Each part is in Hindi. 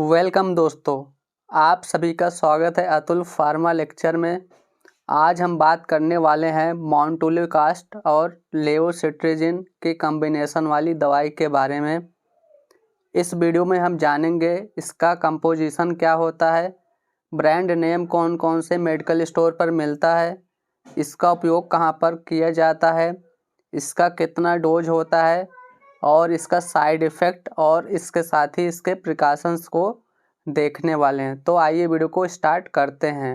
वेलकम दोस्तों, आप सभी का स्वागत है अतुल फार्मा लेक्चर में। आज हम बात करने वाले हैं मोंटुलिकास्ट और लेवोसिट्राजिन के कॉम्बिनेशन वाली दवाई के बारे में। इस वीडियो में हम जानेंगे इसका कंपोजिशन क्या होता है, ब्रांड नेम कौन कौन से मेडिकल स्टोर पर मिलता है, इसका उपयोग कहाँ पर किया जाता है, इसका कितना डोज होता है और इसका साइड इफ़ेक्ट और इसके साथ ही इसके प्रिकॉशंस को देखने वाले हैं। तो आइए वीडियो को स्टार्ट करते हैं।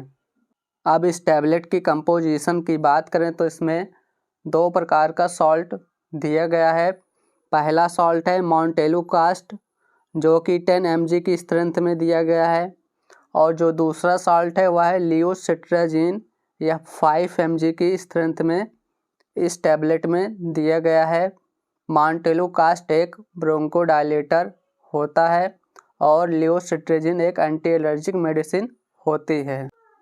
अब इस टैबलेट की कंपोजिशन की बात करें तो इसमें 2 प्रकार का सॉल्ट दिया गया है। पहला सॉल्ट है मोंटेलुकास्ट जो कि 10 mg की स्ट्रेंथ में दिया गया है, और जो दूसरा सॉल्ट है वह है लेवोसिट्राजिन, यह 5 mg की स्ट्रेंथ में इस टैबलेट में दिया गया है। मोंटेलुकास्ट एक ब्रोंकोडायलेटर होता है और लेवोसिट्राजिन एक एंटी एलर्जिक मेडिसिन होती है।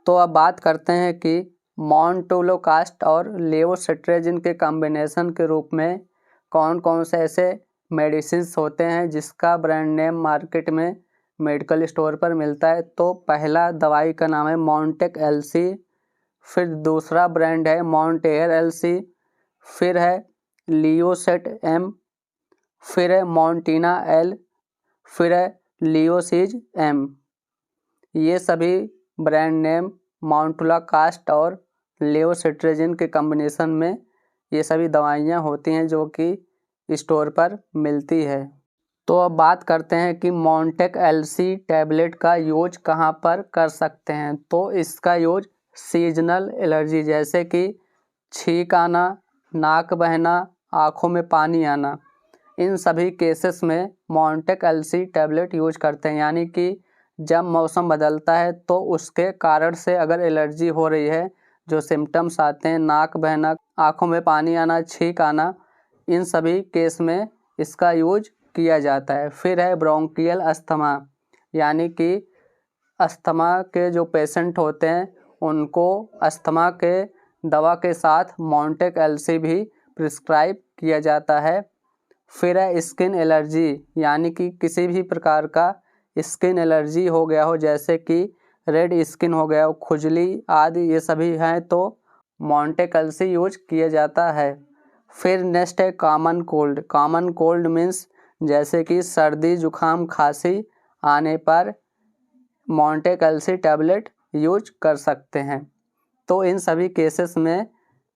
तो अब बात करते हैं कि मोंटेलुकास्ट और लेवोसिट्राजिन के कॉम्बिनेशन के रूप में कौन कौन से ऐसे मेडिसिन्स होते हैं जिसका ब्रांड नेम मार्केट में मेडिकल स्टोर पर मिलता है। तो पहला दवाई का नाम है मोंटेक एलसी, फिर दूसरा ब्रांड है मोंटेयर एलसी, फिर है लियोसेट एम, फिर है मोंटीना एल, फिर है लियोसीज एम। ये सभी ब्रांड नेम मोंटेलुकास्ट और लेवोसिट्राजिन के कॉम्बिनेशन में ये सभी दवाइयाँ होती हैं जो कि स्टोर पर मिलती है। तो अब बात करते हैं कि मोंटेक एलसी टैबलेट का यूज कहाँ पर कर सकते हैं। तो इसका यूज सीजनल एलर्जी जैसे कि छींक आना, नाक बहना, आँखों में पानी आना, इन सभी केसेस में मोंटेक एलसी टैबलेट यूज करते हैं। यानी कि जब मौसम बदलता है तो उसके कारण से अगर एलर्जी हो रही है, जो सिम्टम्स आते हैं नाक बहना, आँखों में पानी आना, छींक आना, इन सभी केस में इसका यूज किया जाता है। फिर है ब्रोंकियल अस्थमा, यानी कि अस्थमा के जो पेशेंट होते हैं उनको अस्थमा के दवा के साथ मोंटेक एलसी भी प्रिस्क्राइब किया जाता है। फिर है स्किन एलर्जी, यानी कि किसी भी प्रकार का स्किन एलर्जी हो गया हो, जैसे कि रेड स्किन हो गया हो, खुजली आदि, ये सभी हैं तो मोंटेक एलसी यूज किया जाता है। फिर नेक्स्ट है common cold. Common cold means जैसे कि सर्दी जुखाम खांसी आने पर मोंटेक एलसी टैबलेट यूज कर सकते हैं। तो इन सभी केसेस में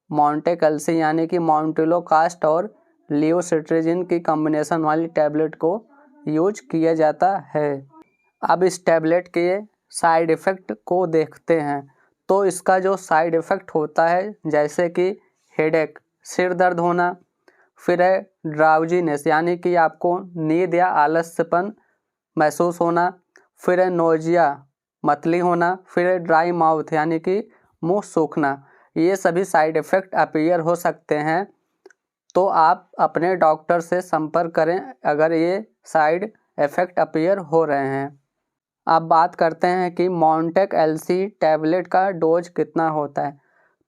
मोंटेक एलसी यानी कि मोंटेलुकास्ट और लेवोसिट्राजिन की कॉम्बिनेशन वाली टैबलेट को यूज किया जाता है। अब इस टैबलेट के साइड इफ़ेक्ट को देखते हैं। तो इसका जो साइड इफ़ेक्ट होता है जैसे कि हेडेक, सिर दर्द होना, फिर है ड्राउजीनेस यानी कि आपको नींद या आलस्यपन महसूस होना, फिर है नोजिया, मतली होना, फिर है ड्राई माउथ यानी कि मुंह सूखना। ये सभी साइड इफ़ेक्ट अपीयर हो सकते हैं, तो आप अपने डॉक्टर से संपर्क करें अगर ये साइड इफ़ेक्ट अपीयर हो रहे हैं। अब बात करते हैं कि मोंटेक एलसी टैबलेट का डोज कितना होता है।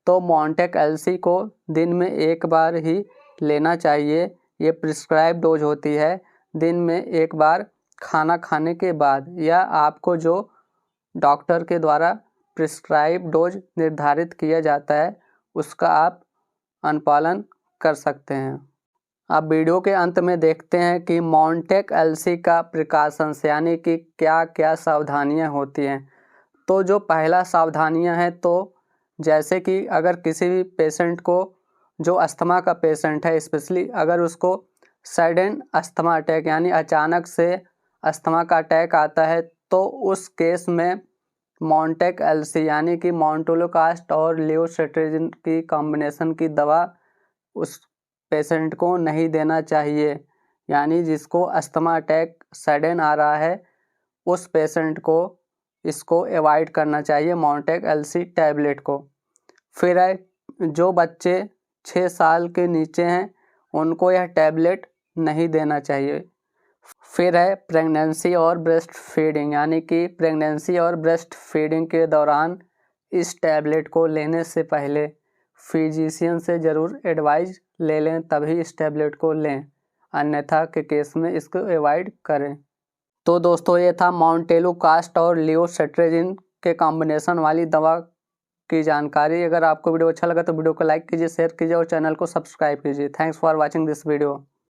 तो मोंटेक एलसी को दिन में एक बार ही लेना चाहिए। ये प्रिस्क्राइब डोज होती है, दिन में एक बार खाना खाने के बाद, या आपको जो डॉक्टर के द्वारा प्रिस्क्राइब डोज निर्धारित किया जाता है उसका आप अनुपालन कर सकते हैं। अब वीडियो के अंत में देखते हैं कि मोंटेक एलसी का प्रिकॉशंस यानी कि क्या क्या सावधानियां होती हैं। तो जो पहला सावधानियां हैं, तो जैसे कि अगर किसी भी पेशेंट को, जो अस्थमा का पेशेंट है स्पेशली, अगर उसको सडन अस्थमा अटैक यानी अचानक से अस्थमा का अटैक आता है, तो उस केस में मोंटेक एलसी यानी कि मोंटेलुकास्ट और लेवोसिट्राजिन की कॉम्बिनेशन की दवा उस पेशेंट को नहीं देना चाहिए। यानी जिसको अस्थमा अटैक सडन आ रहा है उस पेशेंट को इसको अवॉइड करना चाहिए, मोंटेक एलसी टैबलेट को। फिर है जो बच्चे 6 साल के नीचे हैं उनको यह टैबलेट नहीं देना चाहिए। फिर है प्रेगनेंसी और ब्रेस्ट फीडिंग, यानी कि प्रेगनेंसी और ब्रेस्ट फीडिंग के दौरान इस टैबलेट को लेने से पहले फिजिशियन से ज़रूर एडवाइस ले लें, तभी इस टैबलेट को लें, अन्यथा के केस में इसको अवॉइड करें। तो दोस्तों ये था मॉन्टेलुकास्ट और लियोसिट्रेजिन के कॉम्बिनेशन वाली दवा की जानकारी। अगर आपको वीडियो अच्छा लगा तो वीडियो को लाइक कीजिए, शेयर कीजिए और चैनल को सब्सक्राइब कीजिए। Thanks for watching this video.